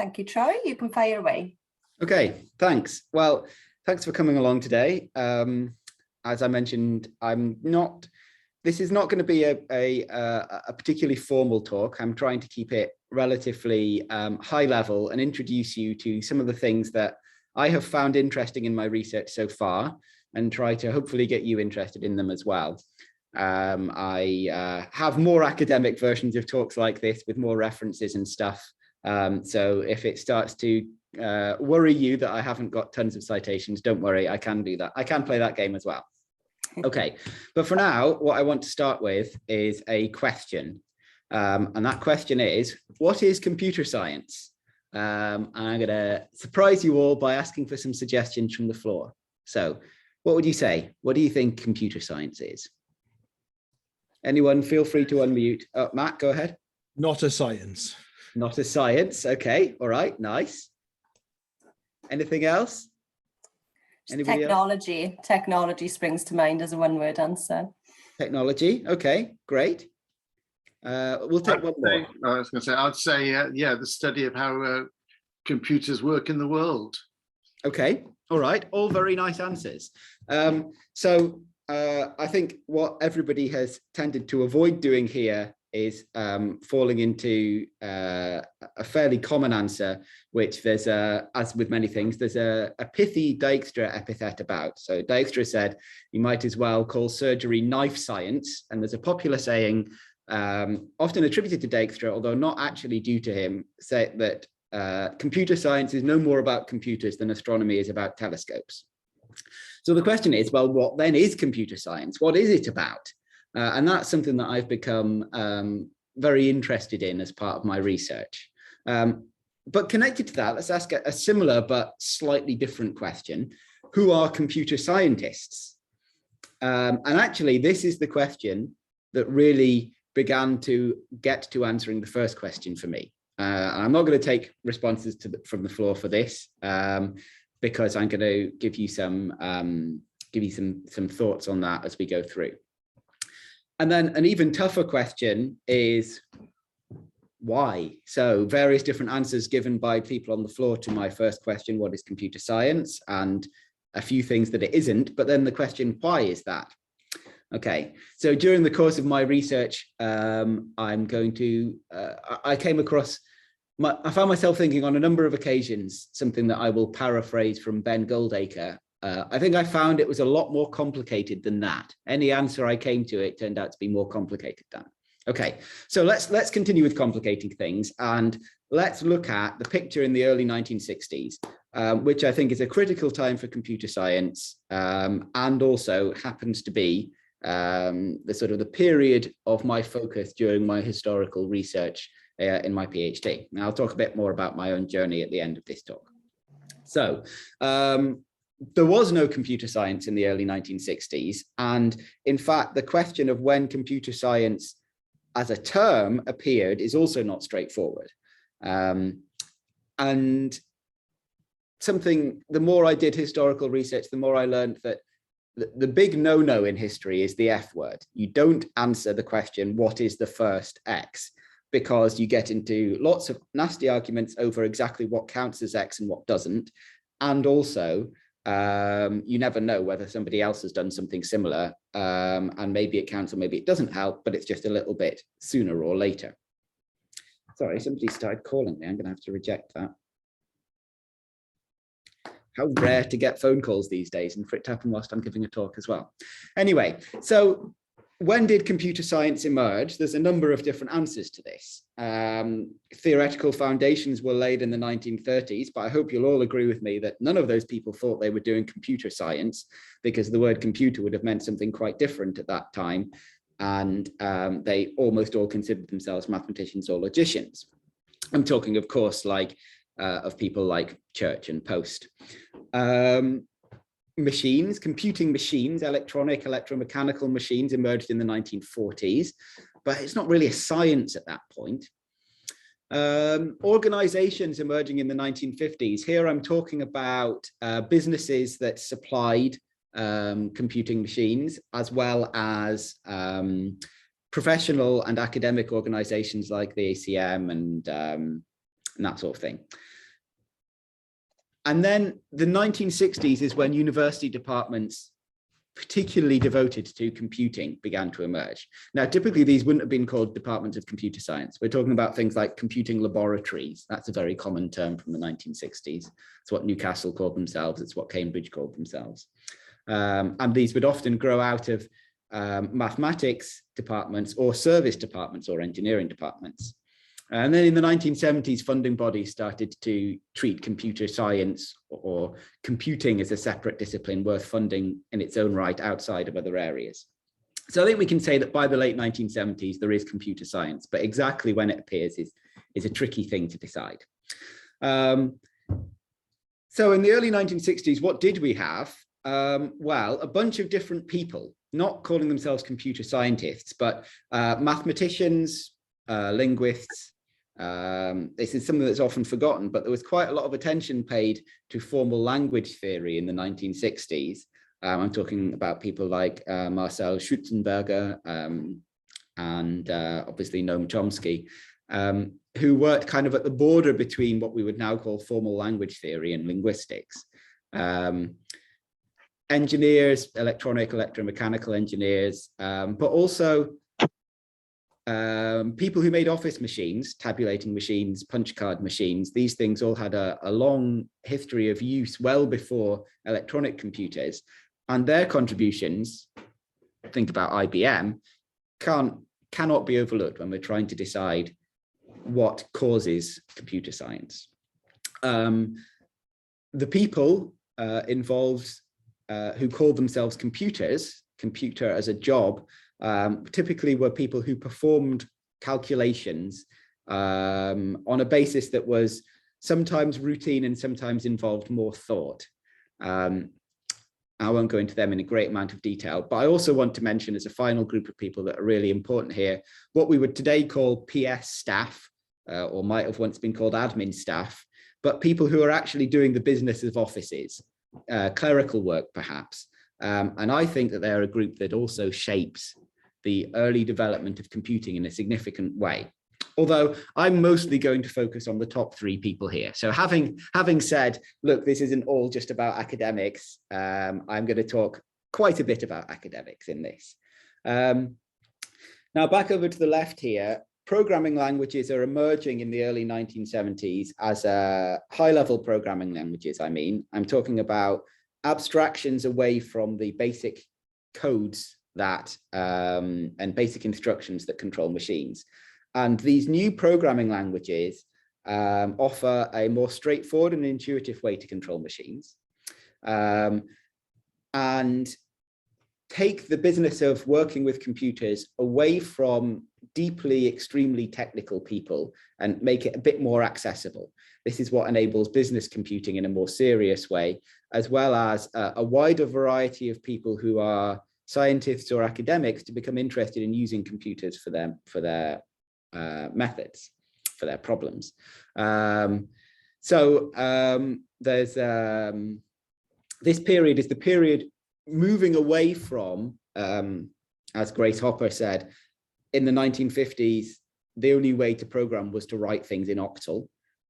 Thank you, Troy. You can fire away. Okay, thanks. Well, thanks for coming along today. As I mentioned, this is not going to be a particularly formal talk. I'm trying to keep it relatively high level and introduce you to some of the things that I have found interesting in my research so far, and try to hopefully get you interested in them as well. I have more academic versions of talks like this with more references and stuff. So if it starts to worry you that I haven't got tons of citations, don't worry, I can do that. I can play that game as well. Okay, but for now, what I want to start with is a question. And that question is, what is computer science? And I'm going to surprise you all by asking for some suggestions from the floor. So what would you say? What do you think computer science is? Anyone, feel free to unmute. Matt, go ahead. Not a science. Not a science. Okay, all right, nice. Anything else? Anybody Technology. Else? Technology springs to mind as a one-word answer. Technology. Okay, great. We'll take one more. I was going to say, I'd say, yeah, the study of how computers work in the world. Okay, all right, all very nice answers. So I think what everybody has tended to avoid doing here is falling into a fairly common answer, which there's as with many things, there's a pithy Dijkstra epithet about. So Dijkstra said you might as well call surgery knife science, and there's a popular saying often attributed to Dijkstra, although not actually due to him, say that computer science is no more about computers than astronomy is about telescopes. So the question is, well, what then is computer science? What is it about? And that's something that I've become very interested in as part of my research. But connected to that, let's ask a similar but slightly different question. Who are computer scientists? And actually, this is the question that really began to get to answering the first question for me. And I'm not going to take responses from the floor for this, because I'm going to give you some thoughts on that as we go through. And then an even tougher question is why? So various different answers given by people on the floor to my first question, what is computer science? And a few things that it isn't, but then the question, why is that? Okay, so during the course of my research, I came across, I found myself thinking on a number of occasions, something that I will paraphrase from Ben Goldacre. I think I found it was a lot more complicated than that. Any answer I came to, it turned out to be more complicated than. Okay, so let's continue with complicating things, and let's look at the picture in the early 1960s, which I think is a critical time for computer science, and also happens to be the sort of the period of my focus during my historical research in my PhD. Now I'll talk a bit more about my own journey at the end of this talk. So there was no computer science in the early 1960s. And in fact, the question of when computer science as a term appeared is also not straightforward. And the more I did historical research, the more I learned that the big no-no in history is the F word. You don't answer the question, what is the first X? Because you get into lots of nasty arguments over exactly what counts as X and what doesn't. And also, you never know whether somebody else has done something similar, and maybe it counts or maybe it doesn't help, but it's just a little bit sooner or later. Sorry, somebody started calling me. I'm going to have to reject that. How rare to get phone calls these days, and for it to happen whilst I'm giving a talk as well. Anyway, so when did computer science emerge? There's a number of different answers to this. Theoretical foundations were laid in the 1930s, but I hope you'll all agree with me that none of those people thought they were doing computer science, because the word computer would have meant something quite different at that time. And they almost all considered themselves mathematicians or logicians. I'm talking, of course, of people like Church and Post. Computing machines, electromechanical machines emerged in the 1940s, but it's not really a science at that point. Organizations emerging in the 1950s. Here I'm talking about businesses that supplied computing machines, as well as professional and academic organizations like the ACM and that sort of thing. And then the 1960s is when university departments particularly devoted to computing began to emerge. Now, typically these wouldn't have been called departments of computer science. We're talking about things like computing laboratories. That's a very common term from the 1960s. It's what Newcastle called themselves. It's what Cambridge called themselves. And these would often grow out of mathematics departments or service departments or engineering departments. And then in the 1970s, funding bodies started to treat computer science or computing as a separate discipline worth funding in its own right outside of other areas. So I think we can say that by the late 1970s, there is computer science, but exactly when it appears is a tricky thing to decide. So in the early 1960s, what did we have? Well, a bunch of different people, not calling themselves computer scientists, but mathematicians, linguists. This is something that's often forgotten, but there was quite a lot of attention paid to formal language theory in the 1960s. I'm talking about people like Marcel Schutzenberger and obviously Noam Chomsky, who worked kind of at the border between what we would now call formal language theory and linguistics. Engineers, electromechanical engineers, but also people who made office machines, tabulating machines, punch card machines. These things all had a long history of use well before electronic computers, and their contributions, think about IBM, cannot be overlooked when we're trying to decide what causes computer science. The people involved who called themselves computers, computer as a job, typically were people who performed calculations on a basis that was sometimes routine and sometimes involved more thought. I won't go into them in a great amount of detail, but I also want to mention as a final group of people that are really important here, what we would today call PS staff, or might have once been called admin staff, but people who are actually doing the business of offices, clerical work perhaps. And I think that they're a group that also shapes the early development of computing in a significant way. Although I'm mostly going to focus on the top three people here. So having said, look, this isn't all just about academics, I'm going to talk quite a bit about academics in this. Now back over to the left here, programming languages are emerging in the early 1970s as high-level programming languages. I'm talking about abstractions away from the basic codes that and basic instructions that control machines. And these new programming languages offer a more straightforward and intuitive way to control machines, and take the business of working with computers away from deeply, extremely technical people and make it a bit more accessible. This is what enables business computing in a more serious way, as well as a wider variety of people who are scientists or academics to become interested in using computers for their methods, for their problems. There's this period is the period moving away from, as Grace Hopper said, in the 1950s, the only way to program was to write things in octal,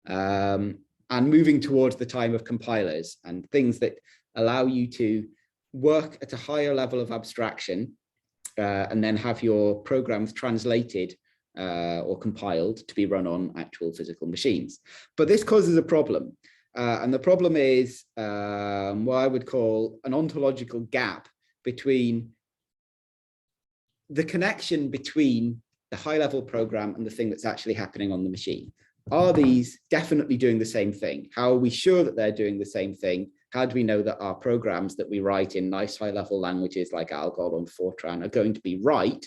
and moving towards the time of compilers and things that allow you to work at a higher level of abstraction and then have your programs translated or compiled to be run on actual physical machines. But this causes a problem. And the problem is what I would call an ontological gap between the connection between the high-level program and the thing that's actually happening on the machine. Are these definitely doing the same thing? How are we sure that they're doing the same thing? How do we know that our programs that we write in nice high-level languages like Algol and Fortran are going to be right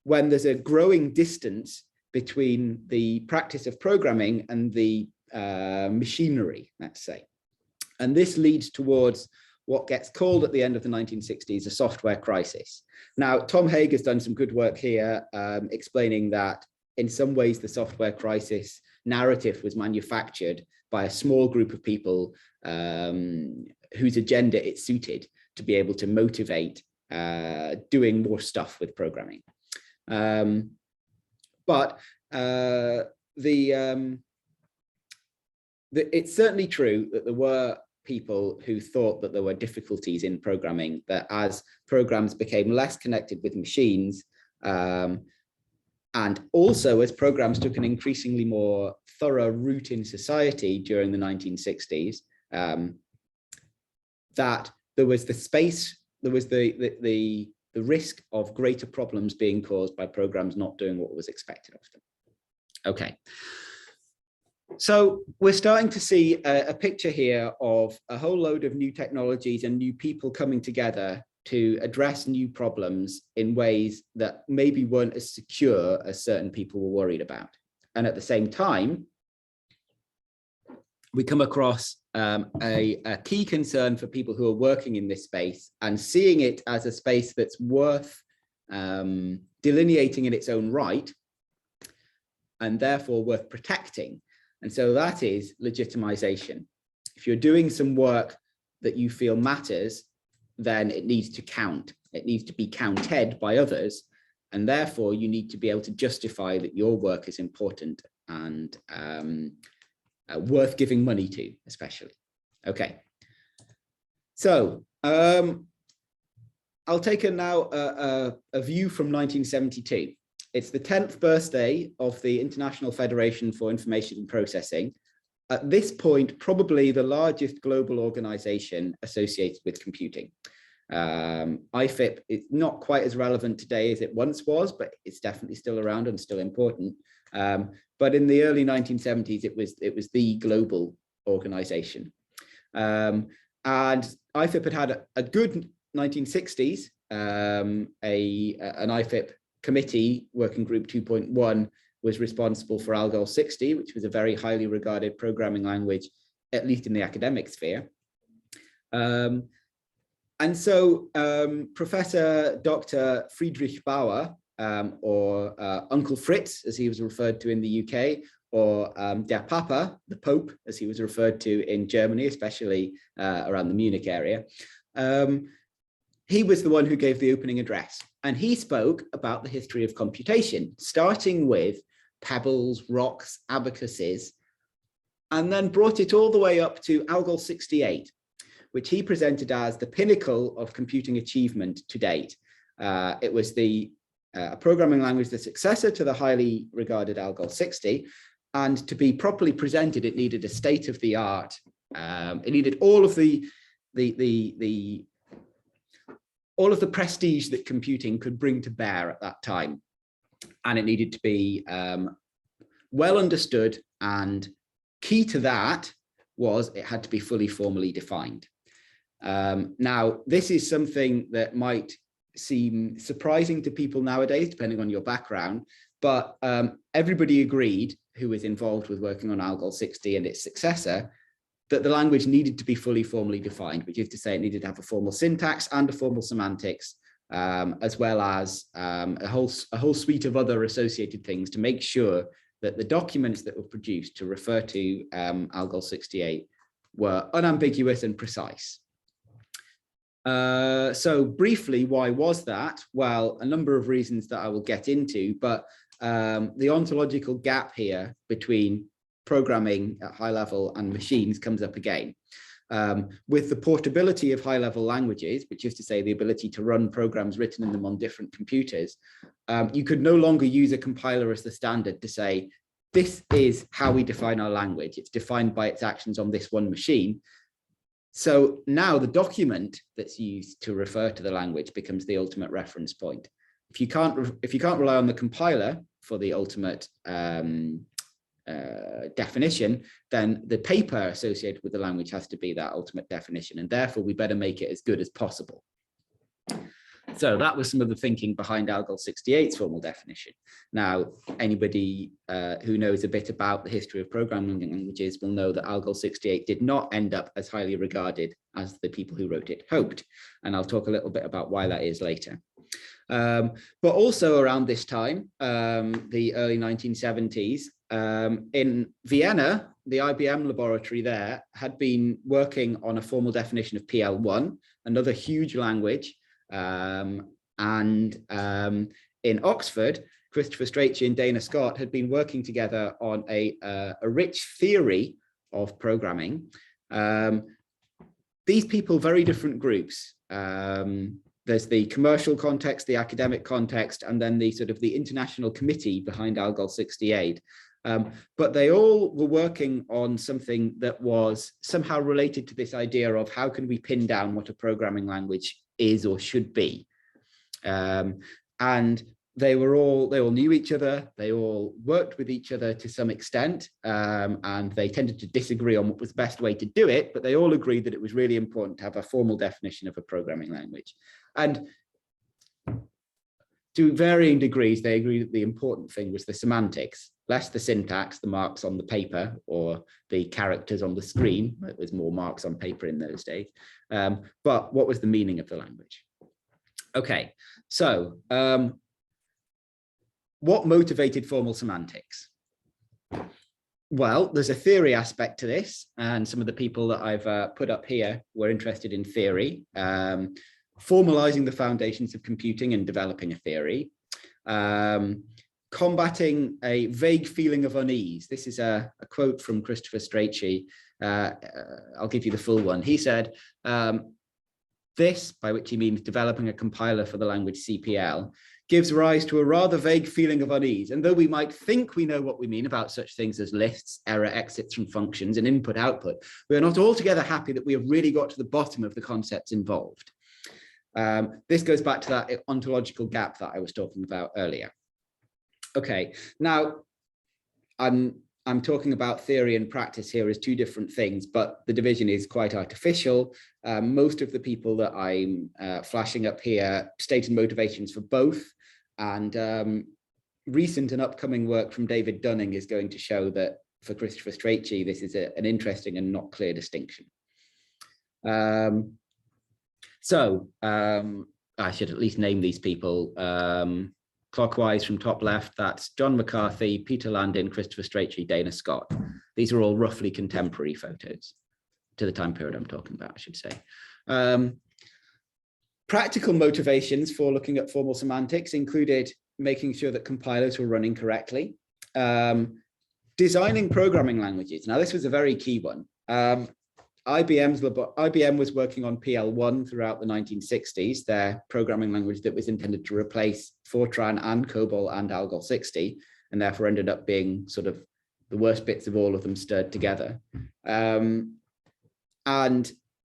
when there's a growing distance between the practice of programming and the machinery, let's say? And this leads towards what gets called at the end of the 1960s a software crisis. Now, Tom Haig has done some good work here explaining that in some ways the software crisis narrative was manufactured by a small group of people whose agenda it suited to be able to motivate doing more stuff with programming. it's certainly true that there were people who thought that there were difficulties in programming, that as programs became less connected with machines, and also as programs took an increasingly more thorough root in society during the 1960s, that there was the space, there was the risk of greater problems being caused by programs not doing what was expected of them. Okay. So we're starting to see a picture here of a whole load of new technologies and new people coming together to address new problems in ways that maybe weren't as secure as certain people were worried about. And at the same time, we come across a key concern for people who are working in this space and seeing it as a space that's worth delineating in its own right, and therefore worth protecting. And so that is legitimization. If you're doing some work that you feel matters, then it needs to count. It needs to be counted by others. And therefore you need to be able to justify that your work is important and worth giving money to, especially. Okay. So I'll take now a view from 1972. It's the 10th birthday of the International Federation for Information and Processing. At this point, probably the largest global organization associated with computing. IFIP is not quite as relevant today as it once was, but it's definitely still around and still important. But in the early 1970s, it was the global organization. And IFIP had a good 1960s. An IFIP committee, working group 2.1, was responsible for Algol 60, which was a very highly regarded programming language, at least in the academic sphere. And so Professor Dr. Friedrich Bauer, or Uncle Fritz, as he was referred to in the UK, or Der Papa, the Pope, as he was referred to in Germany, especially around the Munich area. He was the one who gave the opening address, and he spoke about the history of computation, starting with pebbles, rocks, abacuses, and then brought it all the way up to Algol 68, which he presented as the pinnacle of computing achievement to date. It was the programming language, the successor to the highly regarded Algol 60, and to be properly presented, it needed a state-of-the-art. It needed all of the prestige that computing could bring to bear at that time, and it needed to be well understood. And key to that was it had to be fully formally defined. Now, this is something that might seem surprising to people nowadays, depending on your background, but everybody agreed who was involved with working on Algol 60 and its successor that the language needed to be fully formally defined, which is to say it needed to have a formal syntax and a formal semantics, as well as a whole suite of other associated things to make sure that the documents that were produced to refer to Algol 68 were unambiguous and precise. So briefly, why was that? Well, a number of reasons that I will get into, but the ontological gap here between programming at high level and machines comes up again. With the portability of high level languages, which is to say the ability to run programs written in them on different computers, you could no longer use a compiler as the standard to say, this is how we define our language. It's defined by its actions on this one machine. So now the document that's used to refer to the language becomes the ultimate reference point. If you can't rely on the compiler for the ultimate definition, then the paper associated with the language has to be that ultimate definition, and therefore we better make it as good as possible. So that was some of the thinking behind Algol 68's formal definition. Now, anybody who knows a bit about the history of programming languages will know that Algol 68 did not end up as highly regarded as the people who wrote it hoped, and I'll talk a little bit about why that is later. But also around this time, the early 1970s, in Vienna, the IBM laboratory there had been working on a formal definition of PL1, another huge language. In Oxford, Christopher Strachey and Dana Scott had been working together on a rich theory of programming. These people, very different groups. There's the commercial context, the academic context, and then the sort of the international committee behind Algol 68. But they all were working on something that was somehow related to this idea of how can we pin down what a programming language is or should be. And they all knew each other, they all worked with each other to some extent, and they tended to disagree on what was the best way to do it, but they all agreed that it was really important to have a formal definition of a programming language. And to varying degrees, they agreed that the important thing was the semantics, less the syntax, the marks on the paper or the characters on the screen. It was more marks on paper in those days. But what was the meaning of the language? Okay, so what motivated formal semantics? Well, there's a theory aspect to this, and some of the people that I've put up here were interested in theory, formalizing the foundations of computing and developing a theory, combating a vague feeling of unease. This is a quote from Christopher Strachey. I'll give you the full one. He said, this, by which he means developing a compiler for the language CPL, gives rise to a rather vague feeling of unease. And though we might think we know what we mean about such things as lists, error exits from functions, and input-output, we are not altogether happy that we have really got to the bottom of the concepts involved. This goes back to that ontological gap that I was talking about earlier. Okay, now I'm talking about theory and practice here as two different things, but the division is quite artificial. Most of the people that I'm flashing up here stated motivations for both, and recent and upcoming work from David Dunning is going to show that for Christopher Strachey, this is an interesting and not clear distinction. I should at least name these people. Clockwise from top left, that's John McCarthy, Peter Landin, Christopher Strachey, Dana Scott. These are all roughly contemporary photos to the time period I'm talking about, I should say. Practical motivations for looking at formal semantics included making sure that compilers were running correctly, designing programming languages. Now, this was a very key one. IBM was working on PL1 throughout the 1960s, their programming language that was intended to replace Fortran and COBOL and Algol 60, and therefore ended up being sort of the worst bits of all of them stirred together. And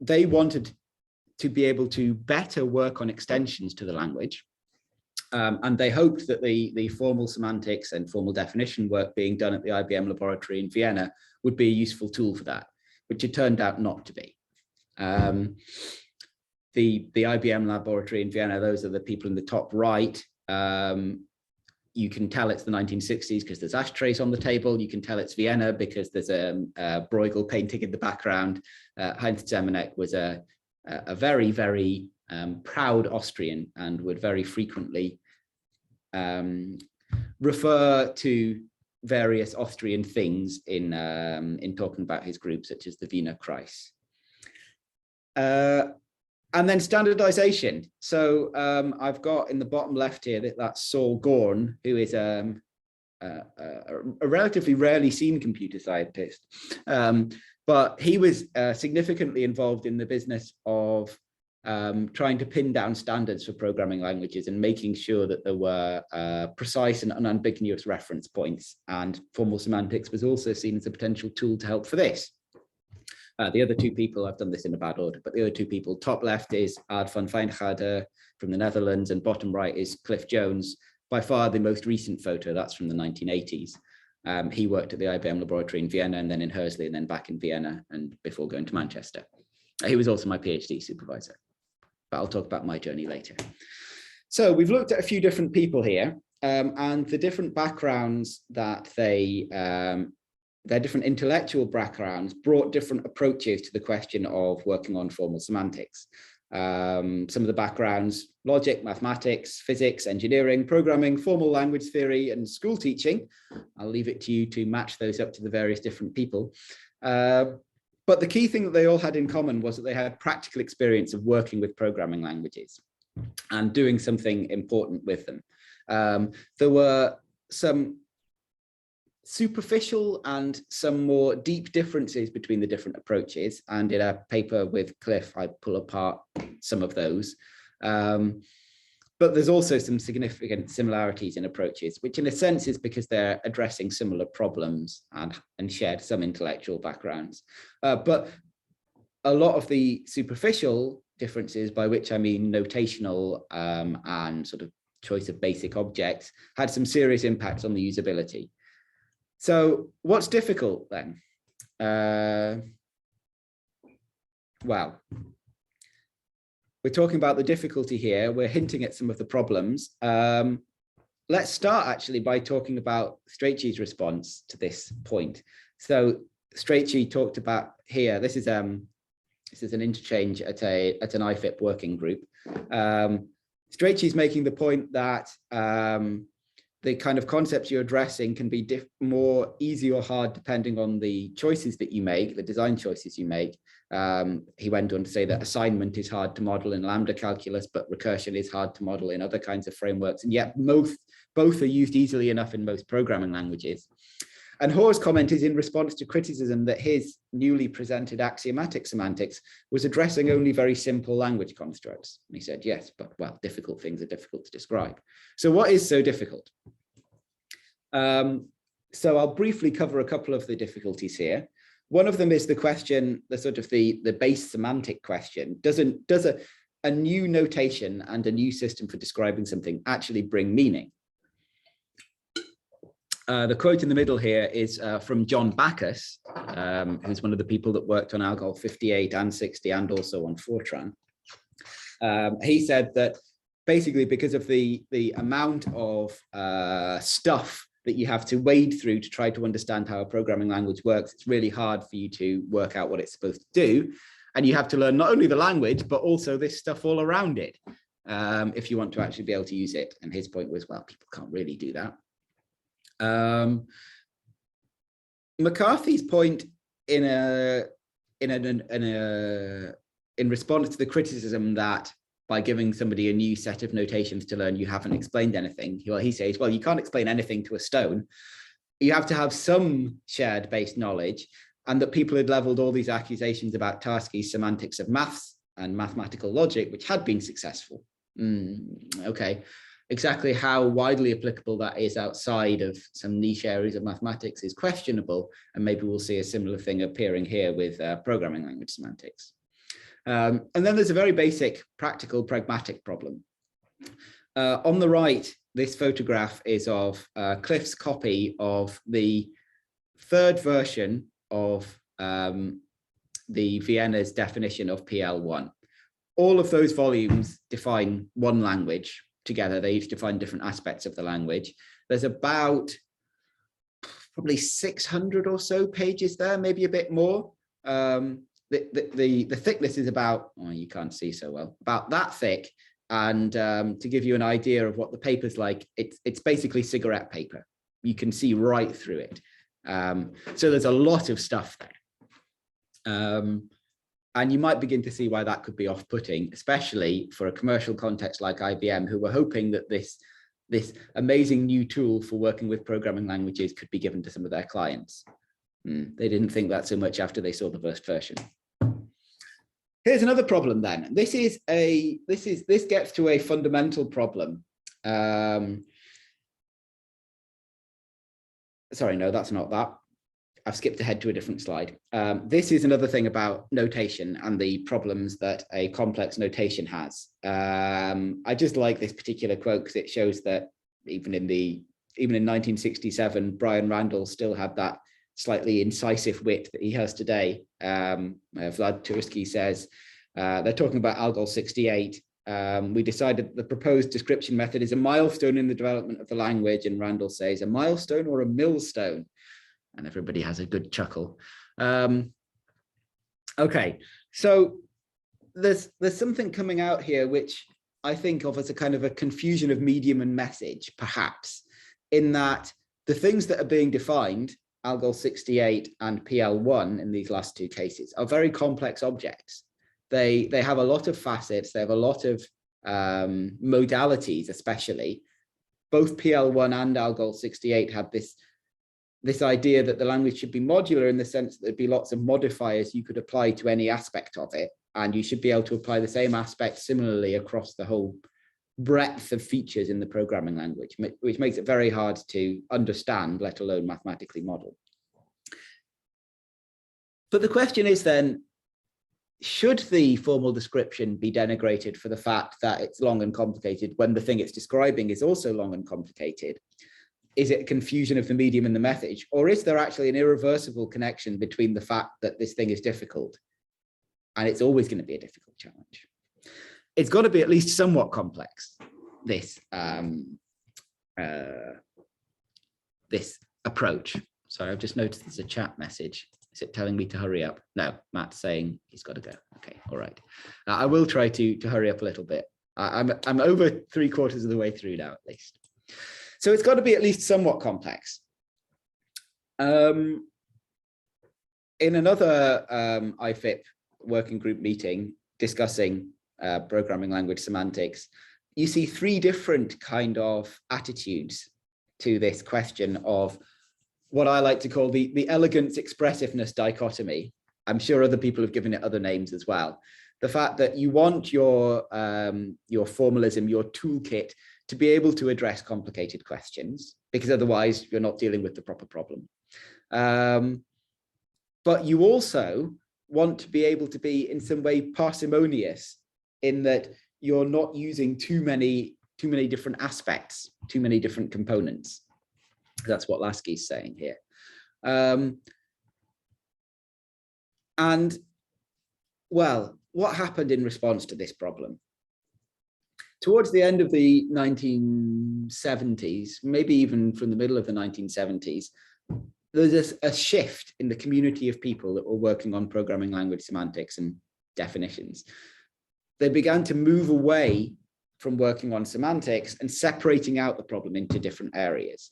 they wanted to be able to better work on extensions to the language. And they hoped that the formal semantics and formal definition work being done at the IBM laboratory in Vienna would be a useful tool for that, which it turned out not to be. The IBM laboratory in Vienna, those are the people in the top right. You can tell it's the 1960s because there's ashtrays on the table. You can tell it's Vienna because there's a Bruegel painting in the background. Heinz Zemanek was a very, very proud Austrian and would very frequently refer to various Austrian things in talking about his group, such as the Wiener Kreis. And then standardization. So I've got in the bottom left here that's Saul Gorn, who is a relatively rarely seen computer scientist, but he was significantly involved in the business of trying to pin down standards for programming languages and making sure that there were precise and unambiguous reference points. And formal semantics was also seen as a potential tool to help for this. The other two people, I've done this in a bad order, but the other two people, top left is Aad van Wijngaarden from the Netherlands, and bottom right is Cliff Jones, by far the most recent photo, that's from the 1980s. He worked at the IBM laboratory in Vienna and then in Hursley and then back in Vienna and before going to Manchester. He was also my PhD supervisor, but I'll talk about my journey later. So we've looked at a few different people here and the different backgrounds that their different intellectual backgrounds brought different approaches to the question of working on formal semantics. Some of the backgrounds: logic, mathematics, physics, engineering, programming, formal language theory, and school teaching. I'll leave it to you to match those up to the various different people. But the key thing that they all had in common was that they had practical experience of working with programming languages and doing something important with them. There were some superficial and some more deep differences between the different approaches. And in a paper with Cliff, I pull apart some of those. But there's also some significant similarities in approaches, which in a sense is because they're addressing similar problems and shared some intellectual backgrounds. But a lot of the superficial differences, by which I mean notational and sort of choice of basic objects, had some serious impacts on the usability. So what's difficult then? Well, we're talking about the difficulty here. We're hinting at some of the problems. Let's start actually by talking about Strachey's response to this point. So Strachey talked about here, this is an interchange at an IFIP working group. Strachey's making the point that the kind of concepts you're addressing can be more easy or hard depending on the choices that you make, the design choices you make. He went on to say that assignment is hard to model in lambda calculus, but recursion is hard to model in other kinds of frameworks. And yet both are used easily enough in most programming languages. And Hoare's comment is in response to criticism that his newly presented axiomatic semantics was addressing only very simple language constructs. And he said, yes, but well, difficult things are difficult to describe. So what is so difficult? So I'll briefly cover a couple of the difficulties here. One of them is the question, the sort of the base semantic question. Does a new notation and a new system for describing something actually bring meaning? The quote in the middle here is from John Backus, who's one of the people that worked on Algol 58 and 60 and also on Fortran. He said that basically because of the amount of stuff that you have to wade through to try to understand how a programming language works, it's really hard for you to work out what it's supposed to do. And you have to learn not only the language, but also this stuff all around it if you want to actually be able to use it. And his point was, well, people can't really do that. McCarthy's point in response to the criticism that by giving somebody a new set of notations to learn, you haven't explained anything. Well, he says, well, you can't explain anything to a stone. You have to have some shared base knowledge, and that people had leveled all these accusations about Tarski's semantics of maths and mathematical logic, which had been successful. Okay. Exactly how widely applicable that is outside of some niche areas of mathematics is questionable, and maybe we'll see a similar thing appearing here with programming language semantics. And then there's a very basic, practical, pragmatic problem. On the right, this photograph is of Cliff's copy of the third version of the Vienna's definition of PL1. All of those volumes define one language together. They each define different aspects of the language. There's about probably 600 or so pages there, maybe a bit more. The thickness is about, oh, you can't see so well, about that thick. And to give you an idea of what the paper's like, it's basically cigarette paper. You can see right through it. So there's a lot of stuff there. And you might begin to see why that could be off-putting, especially for a commercial context like IBM, who were hoping that this amazing new tool for working with programming languages could be given to some of their clients. They didn't think that so much after they saw the first version. Here's another problem then. This gets to a fundamental problem. Sorry, no, that's not that. I've skipped ahead to a different slide. This is another thing about notation and the problems that a complex notation has. I just like this particular quote because it shows that even in 1967, Brian Randall still had that slightly incisive wit that he has today. Vlad Tursky says, they're talking about Algol 68. We decided the proposed description method is a milestone in the development of the language, and Randall says, a milestone or a millstone? And everybody has a good chuckle. Okay, so there's something coming out here which I think of as a kind of a confusion of medium and message, perhaps, in that the things that are being defined, Algol 68 and PL1 in these last two cases, are very complex objects. They have a lot of facets, they have a lot of modalities, especially. Both PL1 and Algol 68 have this this idea that the language should be modular in the sense that there'd be lots of modifiers you could apply to any aspect of it, and you should be able to apply the same aspect similarly across the whole breadth of features in the programming language, which makes it very hard to understand, let alone mathematically model. But the question is then, should the formal description be denigrated for the fact that it's long and complicated when the thing it's describing is also long and complicated? Is it a confusion of the medium and the message, or is there actually an irreversible connection between the fact that this thing is difficult and it's always going to be a difficult challenge? It's got to be at least somewhat complex, this this approach. Sorry, I've just noticed there's a chat message. Is it telling me to hurry up? No, Matt's saying he's got to go. Okay, all right. I will try to hurry up a little bit. I'm over 3/4 of the way through now, at least. So it's got to be at least somewhat complex. In another IFIP working group meeting discussing programming language semantics, you see 3 different kind of attitudes to this question of what I like to call the elegance expressiveness dichotomy. I'm sure other people have given it other names as well. The fact that you want your formalism, your toolkit, to be able to address complicated questions, because otherwise you're not dealing with the proper problem. But you also want to be able to be in some way parsimonious, in that you're not using too many different aspects, too many different components. That's what Lasky's saying here. And well, what happened in response to this problem? Towards the end of the 1970s, maybe even from the middle of the 1970s, there's a shift in the community of people that were working on programming language semantics and definitions. They began to move away from working on semantics and separating out the problem into different areas,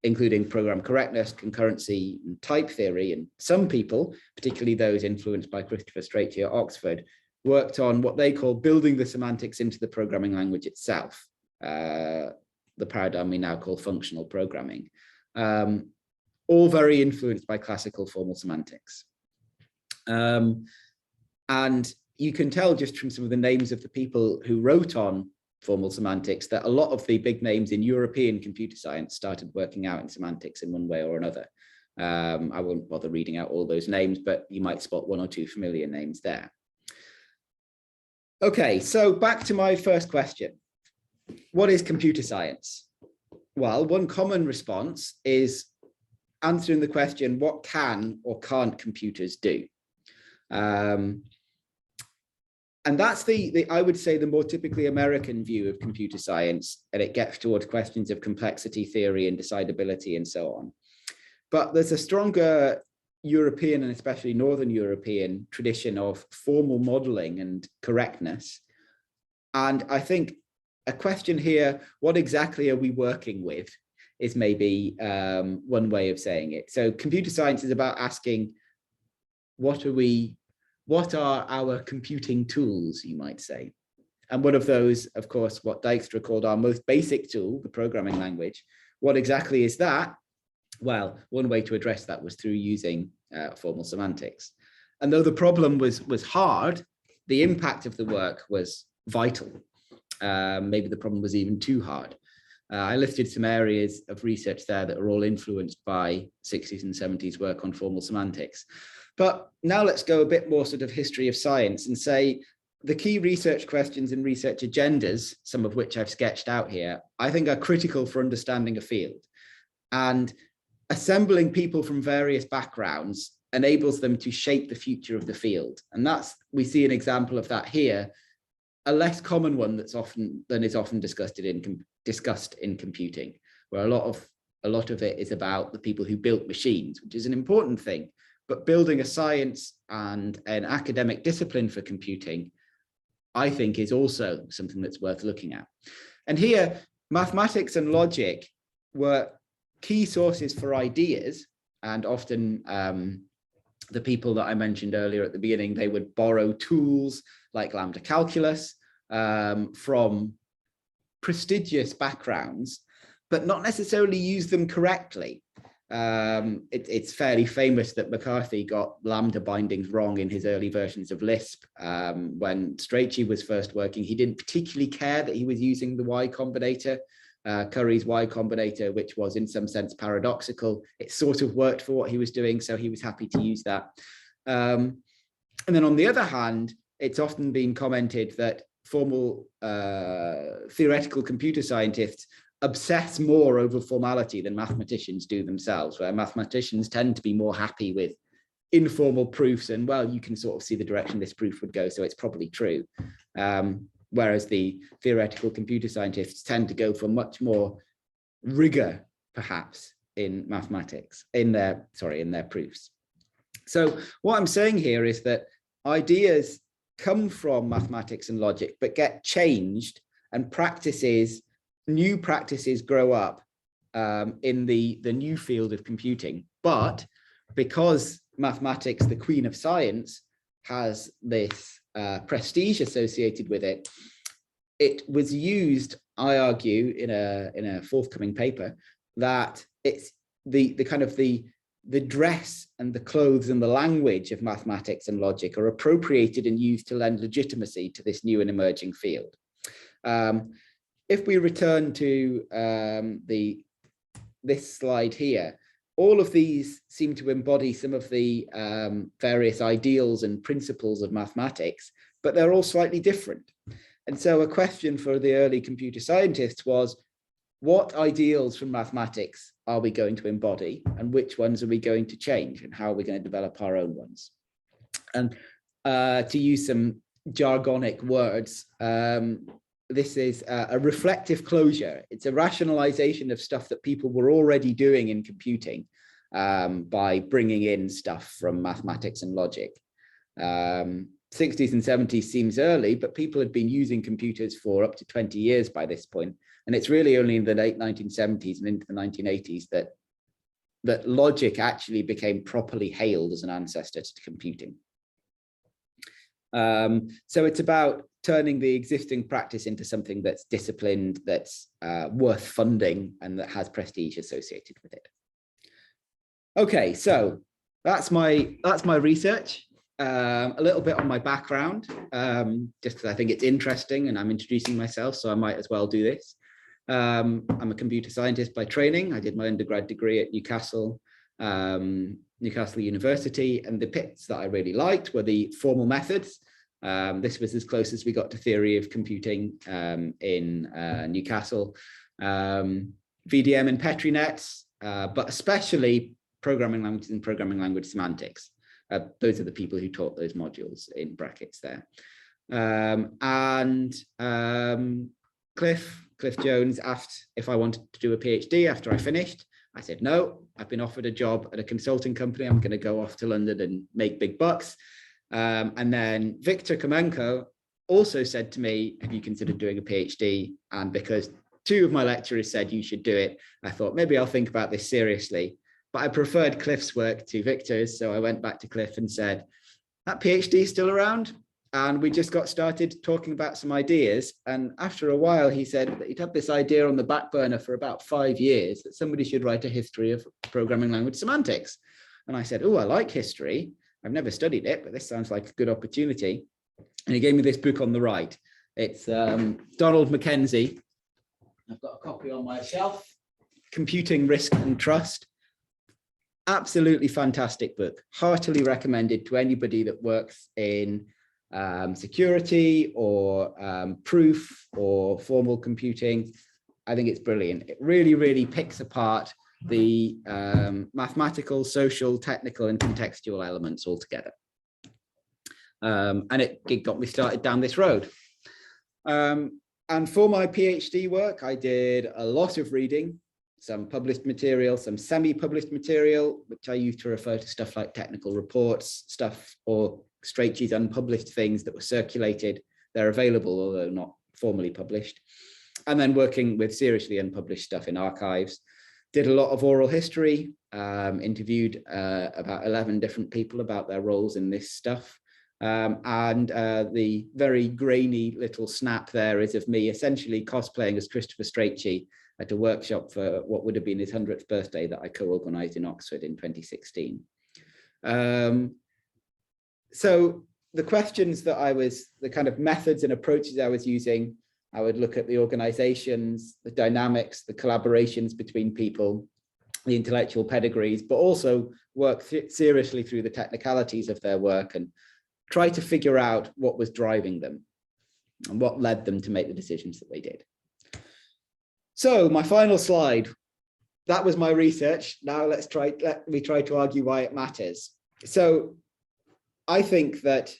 including program correctness, concurrency, and type theory. And some people, particularly those influenced by Christopher Strachey at Oxford, worked on what they call building the semantics into the programming language itself, the paradigm we now call functional programming, all very influenced by classical formal semantics. And you can tell just from some of the names of the people who wrote on formal semantics that a lot of the big names in European computer science started working out in semantics in one way or another. I won't bother reading out all those names, but you might spot 1 or 2 familiar names there. Okay, so back to my first question. What is computer science? Well, one common response is answering the question, what can or can't computers do? And that's I would say, the more typically American view of computer science, and it gets towards questions of complexity theory and decidability and so on. But there's a stronger European and especially Northern European tradition of formal modeling and correctness. And I think a question here, what exactly are we working with, is maybe one way of saying it. So computer science is about asking, what are our computing tools, you might say. And one of those, of course, what Dijkstra called our most basic tool, the programming language. What exactly is that? Well, one way to address that was through using formal semantics. And though the problem was hard, the impact of the work was vital. Maybe the problem was even too hard. I listed some areas of research there that are all influenced by 60s and 70s work on formal semantics. But now let's go a bit more sort of history of science and say the key research questions and research agendas, some of which I've sketched out here, I think are critical for understanding a field. And assembling people from various backgrounds enables them to shape the future of the field. And we see an example of that here, a less common one is often discussed in computing, where a lot of it is about the people who built machines, which is an important thing. But building a science and an academic discipline for computing, I think, is also something that's worth looking at. And here, mathematics and logic were key sources for ideas, and often the people that I mentioned earlier at the beginning, they would borrow tools like lambda calculus from prestigious backgrounds, but not necessarily use them correctly. It's fairly famous that McCarthy got lambda bindings wrong in his early versions of Lisp. When Strachey was first working, he didn't particularly care that he was using the Y combinator, Curry's Y combinator, which was in some sense paradoxical. It sort of worked for what he was doing, so he was happy to use that. And then on the other hand, it's often been commented that formal theoretical computer scientists obsess more over formality than mathematicians do themselves, where mathematicians tend to be more happy with informal proofs and, well, you can sort of see the direction this proof would go, so it's probably true. Whereas the theoretical computer scientists tend to go for much more rigor, perhaps, in mathematics, in their proofs. So what I'm saying here is that ideas come from mathematics and logic, but get changed, and new practices grow up in the new field of computing. But because mathematics, the queen of science, has this prestige associated with it, it was used, I argue, in a forthcoming paper, that it's the dress and the clothes and the language of mathematics and logic are appropriated and used to lend legitimacy to this new and emerging field. If we return to this slide here, all of these seem to embody some of the various ideals and principles of mathematics, but they're all slightly different. And so a question for the early computer scientists was, what ideals from mathematics are we going to embody, and which ones are we going to change, and how are we going to develop our own ones? And to use some jargonic words, this is a reflective closure. It's a rationalization of stuff that people were already doing in computing by bringing in stuff from mathematics and logic. 60s and 70s seems early, but people had been using computers for up to 20 years by this point. And it's really only in the late 1970s and into the 1980s that logic actually became properly hailed as an ancestor to computing. So it's about turning the existing practice into something that's disciplined, that's worth funding, and that has prestige associated with it. Okay, so that's my research. A little bit on my background, just because I think it's interesting and I'm introducing myself, so I might as well do this. I'm a computer scientist by training. I did my undergrad degree at Newcastle University, and the bits that I really liked were the formal methods. This was as close as we got to theory of computing in Newcastle. VDM and Petri nets, but especially programming languages and programming language semantics. Those are the people who taught those modules in brackets there. Cliff Jones asked if I wanted to do a PhD after I finished. I said, no, I've been offered a job at a consulting company. I'm going to go off to London and make big bucks. And then Victor Kamenko also said to me, have you considered doing a PhD? And because two of my lecturers said you should do it, I thought maybe I'll think about this seriously. But I preferred Cliff's work to Victor's. So I went back to Cliff and said, that PhD is still around? And we just got started talking about some ideas. And after a while, he said that he'd had this idea on the back burner for about 5 years that somebody should write a history of programming language semantics. And I said, oh, I like history. I've never studied it, but this sounds like a good opportunity. And he gave me this book on the right. It's Donald Mackenzie. I've got a copy on my shelf, Computing, Risk and Trust. Absolutely fantastic book. Heartily recommended to anybody that works in security or proof or formal computing. I think it's brilliant. It really, really picks apart the mathematical, social, technical, and contextual elements all together. And it got me started down this road. And for my PhD work, I did a lot of reading, some published material, some semi-published material, which I use to refer to stuff like technical reports, stuff or Strachey's unpublished things that were circulated. They're available, although not formally published. And then working with seriously unpublished stuff in archives. Did a lot of oral history, interviewed about 11 different people about their roles in this stuff. And the very grainy little snap there is of me essentially cosplaying as Christopher Strachey at a workshop for what would have been his 100th birthday that I co-organized in Oxford in 2016. So the questions that the kind of methods and approaches I was using, I would look at the organizations, the dynamics, the collaborations between people, the intellectual pedigrees, but also work seriously through the technicalities of their work and try to figure out what was driving them and what led them to make the decisions that they did. So my final slide, that was my research. Now let me try to argue why it matters. So I think that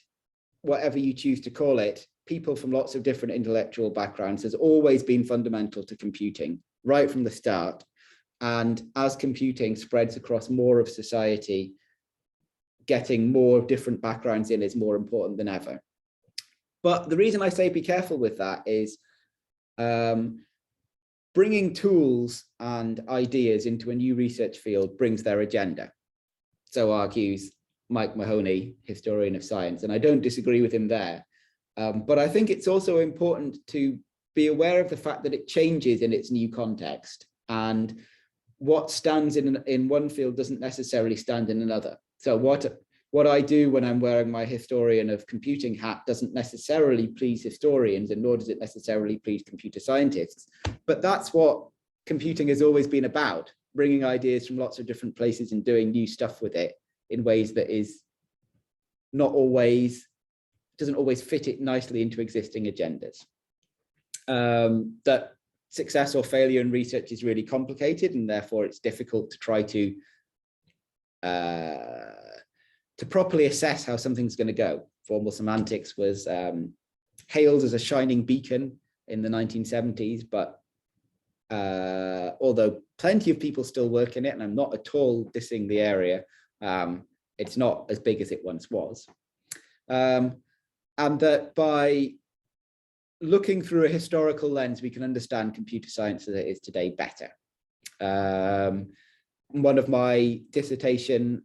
whatever you choose to call it, people from lots of different intellectual backgrounds has always been fundamental to computing right from the start. And as computing spreads across more of society, getting more different backgrounds in is more important than ever. But the reason I say be careful with that is bringing tools and ideas into a new research field brings their agenda. So argues Mike Mahoney, historian of science, and I don't disagree with him there. But I think it's also important to be aware of the fact that it changes in its new context, and what stands in one field doesn't necessarily stand in another. So what I do when I'm wearing my historian of computing hat doesn't necessarily please historians, and nor does it necessarily please computer scientists. But that's what computing has always been about, bringing ideas from lots of different places and doing new stuff with it in ways that is not always, doesn't always fit it nicely into existing agendas. That success or failure in research is really complicated, and therefore it's difficult to try to properly assess how something's going to go. Formal semantics was hailed as a shining beacon in the 1970s, but although plenty of people still work in it, and I'm not at all dissing the area, it's not as big as it once was. And that by looking through a historical lens, we can understand computer science as it is today better. One of my dissertation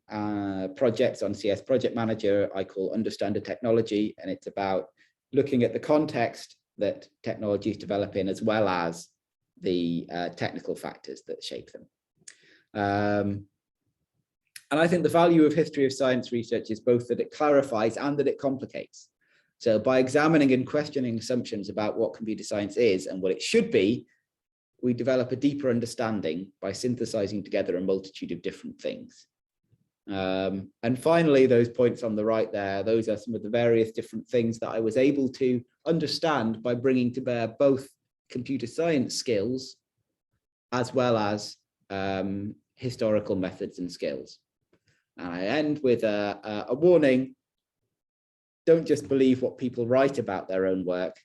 projects on CS Project Manager, I call Understand a Technology, and it's about looking at the context that technologies develop in, as well as the technical factors that shape them. And I think the value of history of science research is both that it clarifies and that it complicates. So by examining and questioning assumptions about what computer science is and what it should be, we develop a deeper understanding by synthesizing together a multitude of different things. And finally, those points on the right there, those are some of the various different things that I was able to understand by bringing to bear both computer science skills as well as historical methods and skills. And I end with a warning: don't just believe what people write about their own work.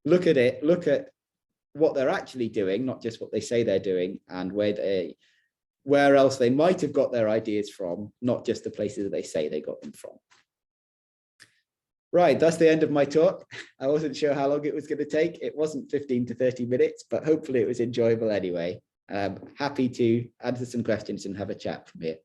Look at it, look at what they're actually doing, not just what they say they're doing, and where else they might have got their ideas from, not just the places that they say they got them from. Right, that's the end of my talk. I wasn't sure how long it was going to take. It wasn't 15 to 30 minutes, but hopefully it was enjoyable anyway. Happy to answer some questions and have a chat from here.